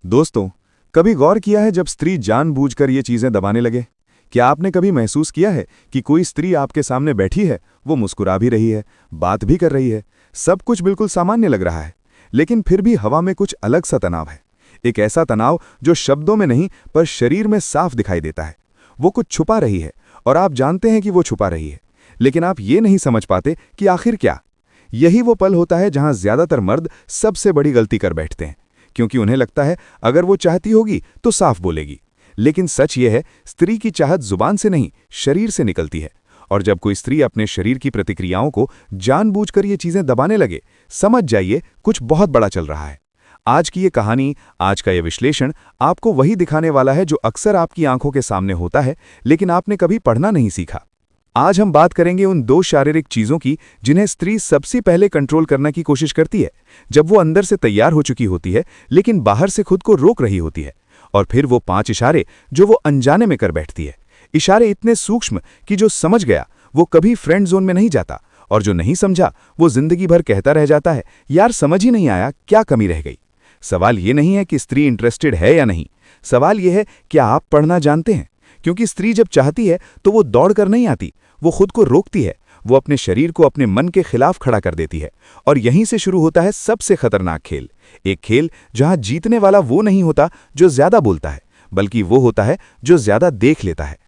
दोस्तों, कभी गौर किया है जब स्त्री जानबूझकर ये चीजें दबाने लगे? क्या आपने कभी महसूस किया है कि कोई स्त्री आपके सामने बैठी है, वो मुस्कुरा भी रही है, बात भी कर रही है, सब कुछ बिल्कुल सामान्य लग रहा है, लेकिन फिर भी हवा में कुछ अलग सा तनाव है। एक ऐसा तनाव जो शब्दों में नहीं पर शरीर में साफ दिखाई देता है। वो कुछ छुपा रही है और आप जानते हैं कि वो छुपा रही है, लेकिन आप ये नहीं समझ पाते कि आखिर क्या। यही वो पल होता है जहां ज्यादातर मर्द सबसे बड़ी गलती कर बैठते हैं, क्योंकि उन्हें लगता है अगर वो चाहती होगी तो साफ बोलेगी। लेकिन सच ये है, स्त्री की चाहत जुबान से नहीं, शरीर से निकलती है। और जब कोई स्त्री अपने शरीर की प्रतिक्रियाओं को जानबूझकर ये चीजें दबाने लगे, समझ जाइए कुछ बहुत बड़ा चल रहा है। आज की ये कहानी, आज का ये विश्लेषण आपको वही दिखाने वाला है जो अक्सर आपकी आंखों के सामने होता है, लेकिन आपने कभी पढ़ना नहीं सीखा। आज हम बात करेंगे उन दो शारीरिक चीजों की जिन्हें स्त्री सबसे पहले कंट्रोल करने की कोशिश करती है, जब वो अंदर से तैयार हो चुकी होती है लेकिन बाहर से खुद को रोक रही होती है। और फिर वो 5 इशारे जो वो अनजाने में कर बैठती है। इशारे इतने सूक्ष्म कि जो समझ गया वो कभी फ्रेंड जोन में नहीं जाता, और जो नहीं समझा वो जिंदगी भर कहता रह जाता है, यार समझ ही नहीं आया, क्या कमी रह गई। सवाल ये नहीं है कि स्त्री इंटरेस्टेड है या नहीं, सवाल यह है क्या आप पढ़ना जानते हैं। क्योंकि स्त्री जब चाहती है तो वो दौड़ कर नहीं आती, वो खुद को रोकती है, वो अपने शरीर को अपने मन के खिलाफ खड़ा कर देती है। और यहीं से शुरू होता है सबसे खतरनाक खेल। एक खेल जहां जीतने वाला वो नहीं होता जो ज्यादा बोलता है, बल्कि वो होता है जो ज्यादा देख लेता है।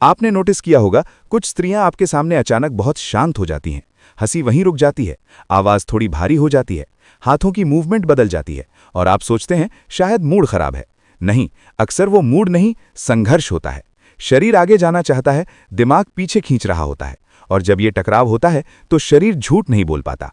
आपने नोटिस किया होगा, कुछ स्त्रियां आपके सामने अचानक बहुत शांत हो जाती हैं, हंसी वहीं रुक जाती है, आवाज थोड़ी भारी हो जाती है, हाथों की मूवमेंट बदल जाती है, और आप सोचते हैं शायद मूड खराब है। नहीं, अक्सर वो मूड नहीं, संघर्ष होता है। शरीर आगे जाना चाहता है, दिमाग पीछे खींच रहा होता है, और जब ये टकराव होता है तो शरीर झूठ नहीं बोल पाता।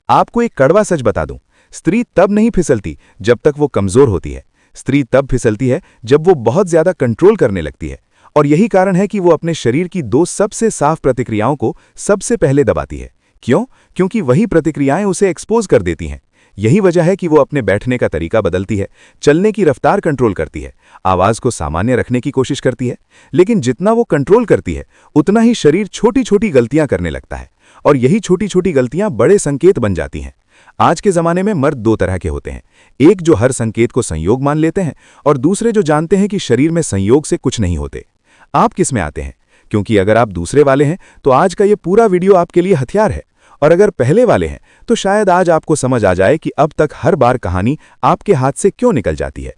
आपको एक कड़वा सच बता दूं, स्त्री तब नहीं फिसलती जब तक वो कमजोर होती है। स्त्री तब फिसलती है जब वो बहुत ज्यादा कंट्रोल करने लगती है। और यही कारण है कि वो अपने शरीर की 2 सबसे साफ प्रतिक्रियाओं को सबसे पहले दबाती है। क्यों? क्योंकि वही प्रतिक्रियाएं उसे एक्सपोज कर देती हैं। यही वजह है कि वो अपने बैठने का तरीका बदलती है, चलने की रफ्तार कंट्रोल करती है, आवाज को सामान्य रखने की कोशिश करती है। लेकिन जितना वो कंट्रोल करती है, उतना ही शरीर छोटी छोटी गलतियां करने लगता है, और यही छोटी छोटी गलतियां बड़े संकेत बन जाती हैं। आज के जमाने में मर्द 2 तरह के होते हैं, एक जो हर संकेत को संयोग मान लेते हैं, और दूसरे जो जानते हैं कि शरीर में संयोग से कुछ नहीं होते। आप किस में आते हैं? क्योंकि अगर आप दूसरे वाले हैं तो आज का ये पूरा वीडियो आपके लिए हथियार है, और अगर पहले वाले हैं तो शायद आज आपको समझ आ जाए कि अब तक हर बार कहानी आपके हाथ से क्यों निकल जाती है।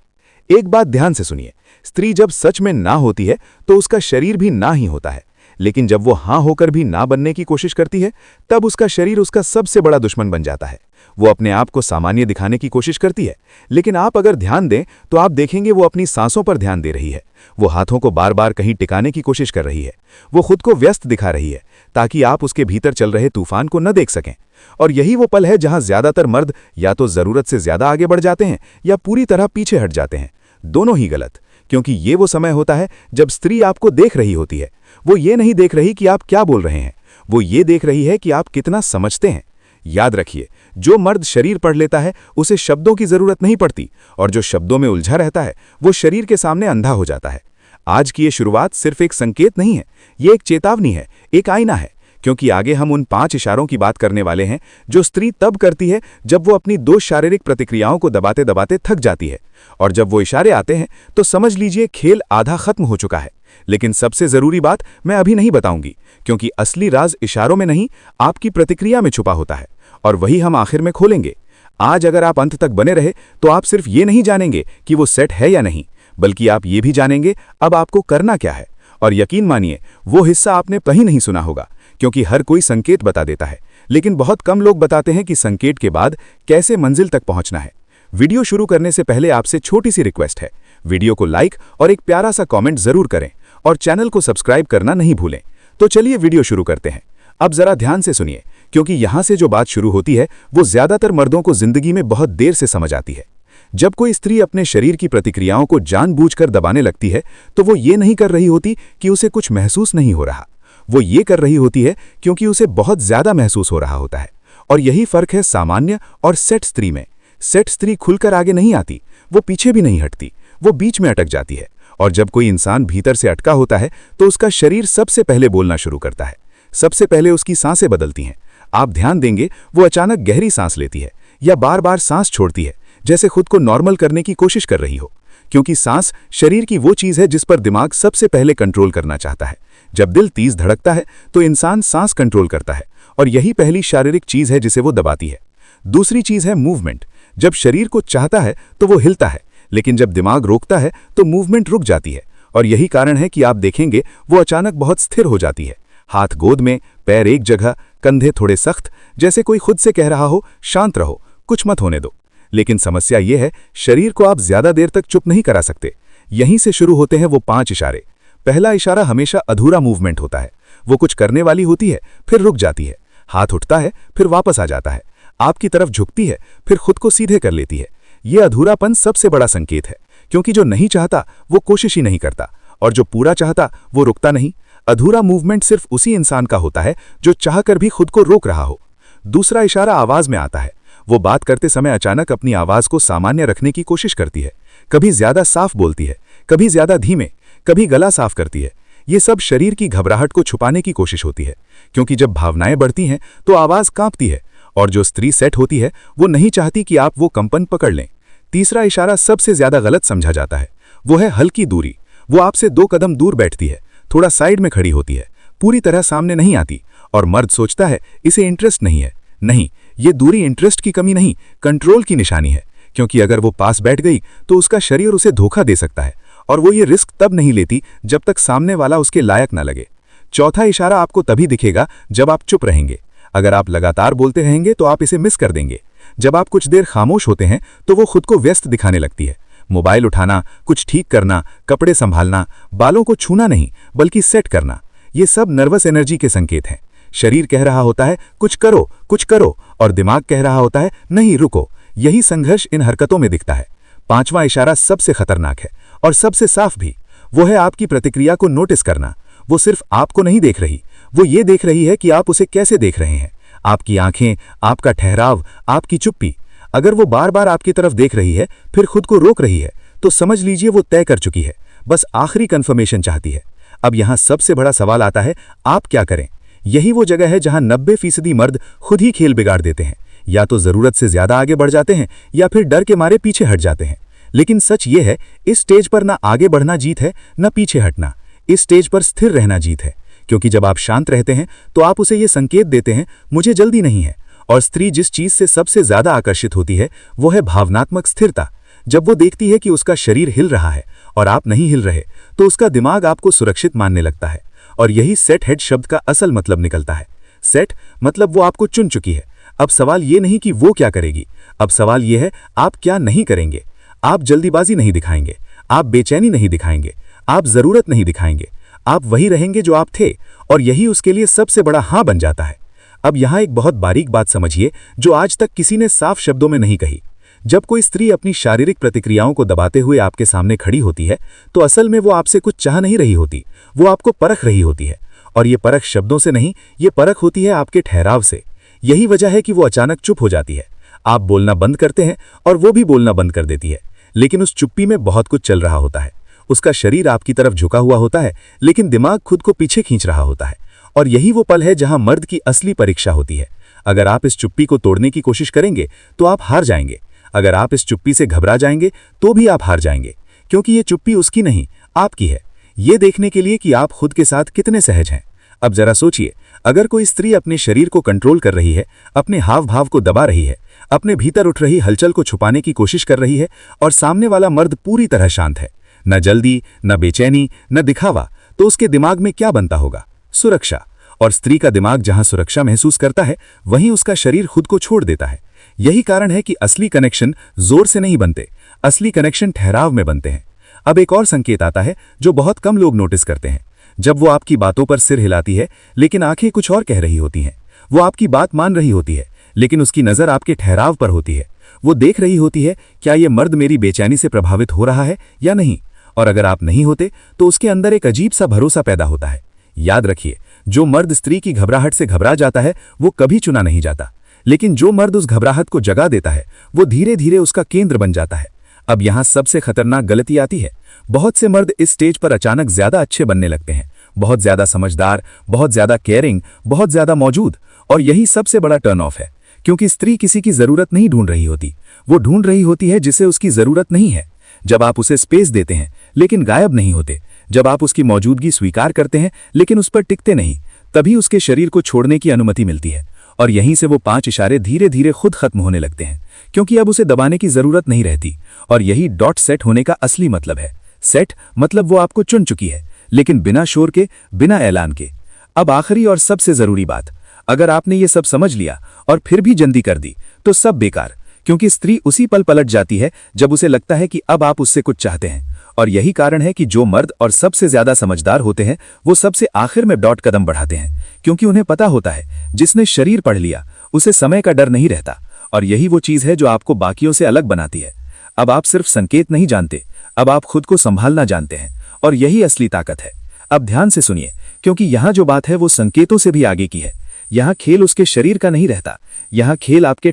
एक बात ध्यान से सुनिए, स्त्री जब सच में ना होती है तो उसका शरीर भी ना ही होता है, लेकिन जब वो हाँ होकर भी ना बनने की कोशिश करती है, तब उसका शरीर उसका सबसे बड़ा दुश्मन बन जाता है। वो अपने आप को सामान्य दिखाने की कोशिश करती है, लेकिन आप अगर ध्यान दें तो आप देखेंगे वो अपनी सांसों पर ध्यान दे रही है, वो हाथों को बार बार कहीं टिकाने की कोशिश कर रही है, वो खुद को व्यस्त दिखा रही है ताकि आप उसके भीतर चल रहे तूफान को न देख सकें। और यही वो पल है जहां ज्यादातर मर्द या तो जरूरत से ज्यादा आगे बढ़ जाते हैं या पूरी तरह पीछे हट जाते हैं। दोनों ही गलत, क्योंकि ये वो समय होता है जब स्त्री आपको देख रही होती है। वो ये नहीं देख रही कि आप क्या बोल रहे हैं, वो ये देख रही है कि आप कितना समझते हैं। याद रखिए, जो मर्द शरीर पढ़ लेता है उसे शब्दों की जरूरत नहीं पड़ती, और जो शब्दों में उलझा रहता है वो शरीर के सामने अंधा हो जाता है। आज की ये शुरुआत सिर्फ एक संकेत नहीं है, ये एक चेतावनी है, एक आईना है। क्योंकि आगे हम उन 5 इशारों की बात करने वाले हैं जो स्त्री तब करती है जब वो अपनी 2 शारीरिक प्रतिक्रियाओं को दबाते दबाते थक जाती है। और जब वो इशारे आते हैं तो समझ लीजिए खेल आधा खत्म हो चुका है। लेकिन सबसे जरूरी बात मैं अभी नहीं बताऊंगी, क्योंकि असली राज इशारों में नहीं, आपकी प्रतिक्रिया में छुपा होता है, और वही हम आखिर में खोलेंगे। आज अगर आप अंत तक बने रहे तो आप सिर्फ ये नहीं जानेंगे कि वो सेट है या नहीं, बल्कि आप ये भी जानेंगे अब आपको करना क्या है। और यकीन मानिए, वो हिस्सा आपने कहीं नहीं सुना होगा, क्योंकि हर कोई संकेत बता देता है, लेकिन बहुत कम लोग बताते हैं कि संकेत के बाद कैसे मंजिल तक पहुंचना है। वीडियो शुरू करने से पहले आपसे छोटी सी रिक्वेस्ट है, वीडियो को लाइक और एक प्यारा सा कमेंट जरूर करें, और चैनल को सब्सक्राइब करना नहीं भूलें। तो चलिए वीडियो शुरू करते हैं। अब जरा ध्यान से सुनिए, क्योंकि यहां से जो बात शुरू होती है वो ज्यादातर मर्दों को जिंदगी में बहुत देर से समझ आती है। जब कोई स्त्री अपने शरीर की प्रतिक्रियाओं को जानबूझकर दबाने लगती है तो वो ये नहीं कर रही होती कि उसे कुछ महसूस नहीं हो रहा, वो ये कर रही होती है क्योंकि उसे बहुत ज्यादा महसूस हो रहा होता है। और यही फर्क है सामान्य और सेट स्त्री में। सेट स्त्री खुलकर आगे नहीं आती, वो पीछे भी नहीं हटती, वो बीच में अटक जाती है। और जब कोई इंसान भीतर से अटका होता है तो उसका शरीर सबसे पहले बोलना शुरू करता है, सबसे पहले उसकी सांसें बदलती हैं। आप ध्यान देंगे, वो अचानक गहरी सांस लेती है या बार बार सांस छोड़ती है, जैसे खुद को नॉर्मल करने की कोशिश कर रही हो। क्योंकि सांस शरीर की वो चीज है जिस पर दिमाग सबसे पहले कंट्रोल करना चाहता है। जब दिल तेज धड़कता है तो इंसान सांस कंट्रोल करता है, और यही पहली शारीरिक चीज है जिसे वो दबाती है। दूसरी चीज है मूवमेंट। जब शरीर को चाहता है तो वो हिलता है, लेकिन जब दिमाग रोकता है तो मूवमेंट रुक जाती है। और यही कारण है कि आप देखेंगे वो अचानक बहुत स्थिर हो जाती है। हाथ गोद में, पैर एक जगह, कंधे थोड़े सख्त, जैसे कोई खुद से कह रहा हो शांत रहो, कुछ मत होने दो। लेकिन समस्या ये है, शरीर को आप ज्यादा देर तक चुप नहीं करा सकते। यहीं से शुरू होते हैं वो 5 इशारे। पहला इशारा हमेशा अधूरा मूवमेंट होता है। वो कुछ करने वाली होती है, फिर रुक जाती है। हाथ उठता है, फिर वापस आ जाता है। आपकी तरफ झुकती है, फिर खुद को सीधे कर लेती है। ये अधूरापन सबसे बड़ा संकेत है, क्योंकि जो नहीं चाहता वो कोशिश ही नहीं करता, और जो पूरा चाहता वो रुकता नहीं। अधूरा मूवमेंट सिर्फ उसी इंसान का होता है जो चाहकर भी खुद को रोक रहा हो। दूसरा इशारा आवाज में आता है। वो बात करते समय अचानक अपनी आवाज को सामान्य रखने की कोशिश करती है। कभी ज्यादा साफ बोलती है, कभी ज्यादा धीमे, कभी गला साफ करती है। ये सब शरीर की घबराहट को छुपाने की कोशिश होती है, क्योंकि जब भावनाएं बढ़ती हैं तो आवाज कांपती है, और जो स्त्री सेट होती है वो नहीं चाहती कि आप वो कंपन पकड़ लें। तीसरा इशारा सबसे ज्यादा गलत समझा जाता है। वो है हल्की दूरी। वो आपसे 2 कदम दूर बैठती है, थोड़ा साइड में खड़ी होती है, पूरी तरह सामने नहीं आती, और मर्द सोचता है इसे इंटरेस्ट नहीं है। नहीं, ये दूरी इंटरेस्ट की कमी नहीं, कंट्रोल की निशानी है। क्योंकि अगर वो पास बैठ गई तो उसका शरीर उसे धोखा दे सकता है, और वो ये रिस्क तब नहीं लेती जब तक सामने वाला उसके लायक ना लगे। चौथा इशारा आपको तभी दिखेगा जब आप चुप रहेंगे। अगर आप लगातार बोलते रहेंगे तो आप इसे मिस कर देंगे। जब आप कुछ देर खामोश होते हैं तो वो खुद को व्यस्त दिखाने लगती है। मोबाइल उठाना, कुछ ठीक करना, कपड़े संभालना, बालों को छूना नहीं बल्कि सेट करना, ये सब नर्वस एनर्जी के संकेत हैं। शरीर कह रहा होता है कुछ करो कुछ करो, और दिमाग कह रहा होता है नहीं रुको। यही संघर्ष इन हरकतों में दिखता है। 5वां इशारा सबसे खतरनाक है और सबसे साफ भी। वो है आपकी प्रतिक्रिया को नोटिस करना। वो सिर्फ आपको नहीं देख रही, वो ये देख रही है कि आप उसे कैसे देख रहे हैं। आपकी आंखें, आपका ठहराव, आपकी चुप्पी। अगर वो बार बार आपकी तरफ देख रही है फिर खुद को रोक रही है तो समझ लीजिए वो तय कर चुकी है, बस आखिरी कंफर्मेशन चाहती है। अब यहां सबसे बड़ा सवाल आता है, आप क्या करें? यही वो जगह है जहां 90% मर्द खुद ही खेल बिगाड़ देते हैं। या तो जरूरत से ज्यादा आगे बढ़ जाते हैं या फिर डर के मारे पीछे हट जाते हैं। लेकिन सच ये है, इस स्टेज पर ना आगे बढ़ना जीत है ना पीछे हटना। इस स्टेज पर स्थिर रहना जीत है, क्योंकि जब आप शांत रहते हैं तो आप उसे ये संकेत देते हैं मुझे जल्दी नहीं है। और स्त्री जिस चीज से सबसे ज्यादा आकर्षित होती है वो है भावनात्मक स्थिरता। जब वो देखती है कि उसका शरीर हिल रहा है और आप नहीं हिल रहे तो उसका दिमाग आपको सुरक्षित मानने लगता है। और यही सेट हेड शब्द का असल मतलब निकलता है। सेट मतलब वो आपको चुन चुकी है। अब सवाल ये नहीं कि वो क्या करेगी, अब सवाल ये है आप क्या नहीं करेंगे। आप जल्दीबाजी नहीं दिखाएंगे, आप बेचैनी नहीं दिखाएंगे, आप जरूरत नहीं दिखाएंगे, आप वही रहेंगे जो आप थे, और यही उसके लिए सबसे बड़ा हाँ बन जाता है। अब यहां एक बहुत बारीक बात समझिए जो आज तक किसी ने साफ शब्दों में नहीं कही। जब कोई स्त्री अपनी शारीरिक प्रतिक्रियाओं को दबाते हुए आपके सामने खड़ी होती है तो असल में वो आपसे कुछ चाह नहीं रही होती, वो आपको परख रही होती है। और ये परख शब्दों से नहीं, ये परख होती है आपके ठहराव से। यही वजह है कि वो अचानक चुप हो जाती है। आप बोलना बंद करते हैं और वो भी बोलना बंद कर देती है, लेकिन उस चुप्पी में बहुत कुछ चल रहा होता है। उसका शरीर आपकी तरफ झुका हुआ होता है, लेकिन दिमाग खुद को पीछे खींच रहा होता है। और यही वो पल है जहां मर्द की असली परीक्षा होती है। अगर आप इस चुप्पी को तोड़ने की कोशिश करेंगे तो आप हार जाएंगे। अगर आप इस चुप्पी से घबरा जाएंगे तो भी आप हार जाएंगे, क्योंकि ये चुप्पी उसकी नहीं आपकी है, ये देखने के लिए कि आप खुद के साथ कितने सहज हैं। अब जरा सोचिए, अगर कोई स्त्री अपने शरीर को कंट्रोल कर रही है, अपने हाव भाव को दबा रही है, अपने भीतर उठ रही हलचल को छुपाने की कोशिश कर रही है, और सामने वाला मर्द पूरी तरह शांत है, न जल्दी, न बेचैनी, न दिखावा, तो उसके दिमाग में क्या बनता होगा? सुरक्षा। और स्त्री का दिमाग जहां सुरक्षा महसूस करता है वहीं उसका शरीर खुद को छोड़ देता है। यही कारण है कि असली कनेक्शन जोर से नहीं बनते, असली कनेक्शन ठहराव में बनते हैं। अब एक और संकेत आता है जो बहुत कम लोग नोटिस करते हैं। जब वो आपकी बातों पर सिर हिलाती है लेकिन आंखें कुछ और कह रही होती हैं। वो आपकी बात मान रही होती है लेकिन उसकी नजर आपके ठहराव पर होती है। वो देख रही होती है क्या ये मर्द मेरी बेचैनी से प्रभावित हो रहा है या नहीं। और अगर आप नहीं होते तो उसके अंदर एक अजीब सा भरोसा पैदा होता है। याद रखिए, जो मर्द स्त्री की घबराहट से घबरा जाता है वो कभी चुना नहीं जाता, लेकिन जो मर्द उस घबराहट को जगा देता है वो धीरे धीरे उसका केंद्र बन जाता है। अब यहां सबसे खतरनाक गलती आती है। बहुत से मर्द इस स्टेज पर अचानक ज्यादा अच्छे बनने लगते हैं, बहुत ज्यादा समझदार, बहुत ज्यादा केयरिंग, बहुत ज्यादा मौजूद। और यही सबसे बड़ा टर्न ऑफ है, क्योंकि स्त्री किसी की जरूरत नहीं ढूंढ रही होती, वो ढूंढ रही होती है जिसे उसकी जरूरत नहीं है। जब आप उसे स्पेस देते हैं लेकिन गायब नहीं होते, जब आप उसकी मौजूदगी स्वीकार करते हैं लेकिन उस पर टिकते नहीं, तभी उसके शरीर को छोड़ने की अनुमति मिलती है। और यहीं से वो 5 इशारे धीरे धीरे खुद खत्म होने लगते हैं, क्योंकि अब उसे दबाने की जरूरत नहीं रहती। और यही डॉट सेट होने का असली मतलब है। सेट मतलब वो आपको चुन चुकी है, लेकिन बिना शोर के, बिना ऐलान के। अब आखिरी और सबसे जरूरी बात, अगर आपने ये सब समझ लिया और फिर भी जल्दी कर दी तो सब बेकार, क्योंकि स्त्री उसी पल पलट जाती है जब उसे लगता है कि अब आप उससे कुछ चाहते हैं। और यही कारण है कि जो मर्द और सबसे ज्यादा समझदार होते हैं वो सबसे आखिर में डॉट कदम बढ़ाते हैं, क्योंकि उन्हें पता होता है जिसने शरीर पढ़ लिया उसे समय का डर नहीं रहता। और यही वो चीज है जो आपको बाकियों से अलग बनाती है। अब आप सिर्फ संकेत नहीं जानते, अब आप खुद को संभालना जानते हैं, और यही असली ताकत है। अब ध्यान से सुनिए, क्योंकि यहां जो बात है वो संकेतों से भी आगे की है। यहां खेल उसके शरीर का नहीं रहता, यहां खेल आपके